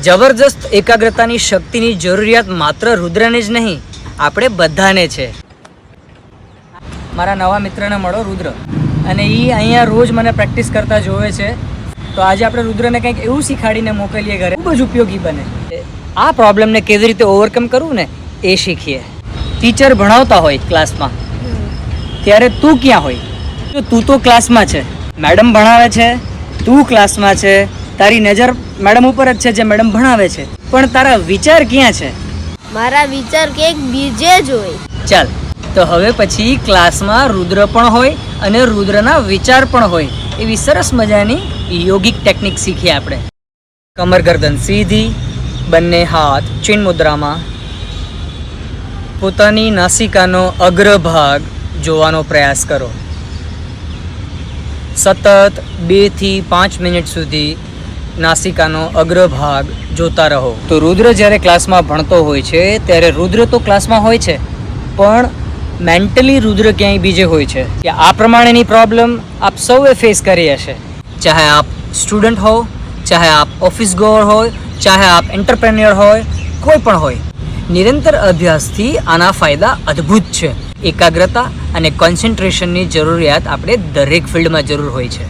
જબરજસ્ત એકાગ્રતાની શક્તિની જરૂરિયાત માત્ર રુદ્રને જ નહીં, આપણે બધાને છે. મારા નવા મિત્રને મળો, રુદ્ર, અને એ અહીંયા રોજ મને પ્રેક્ટિસ કરતા જોવે છે. તો આજે આપણે રુદ્રને કંઈક એવું શીખાડીને મોકલીએ ઘરે, ખૂબ જ ઉપયોગી બને. આ પ્રોબ્લેમને કેવી રીતે ઓવરકમ કરવું ને એ શીખીએ. ટીચર ભણાવતા હોય ક્લાસમાં, ત્યારે તું ક્યાં હોય? જો તું તો ક્લાસમાં છે, મેડમ ભણાવે છે, તું ક્લાસમાં છે, તારી નજર મેડમ ઉપર જ છે જે મેડમ ભણાવે છે, પણ તારા વિચાર ક્યાં છે? મારા વિચાર કંઈક બીજે જ હોય. ચાલ, તો હવે પછી ક્લાસમાં રુદ્ર પણ હોય અને રુદ્રના વિચાર પણ હોય એવી સરસ મજાની યોગિક ટેકનિક શીખીએ આપણે. કમર ગરદન સીધી, બંને હાથ ચિન મુદ્રામાં. પોતાની નાસિકાનો અગ્રભાગ જોવાનો પ્રયાસ કરો. સતત 2 થી 5 મિનિટ સુધી નાસિકાનો અગ્રભાગ જોતા રહો. તો રુદ્ર જ્યારે ક્લાસમાં ભણતો હોય છે ત્યારે રુદ્ર તો ક્લાસમાં હોય છે, પણ મેન્ટલી રુદ્ર ક્યાંય બીજે હોય છે. કે આ પ્રમાણેની પ્રોબ્લેમ આપ સૌએ ફેસ કરી હશે. ચાહે આપ સ્ટુડન્ટ હો, ચાહે આપ ઓફિસ ગોઅર હોય, ચાહે આપ એન્ટરપ્રેન્યોર હોય, કોઈ પણ હોય, નિરંતર અભ્યાસથી આના ફાયદા અદ્ભુત છે. એકાગ્રતા અને કોન્સન્ટ્રેશનની જરૂરિયાત આપણે દરેક ફિલ્ડમાં જરૂર હોય છે.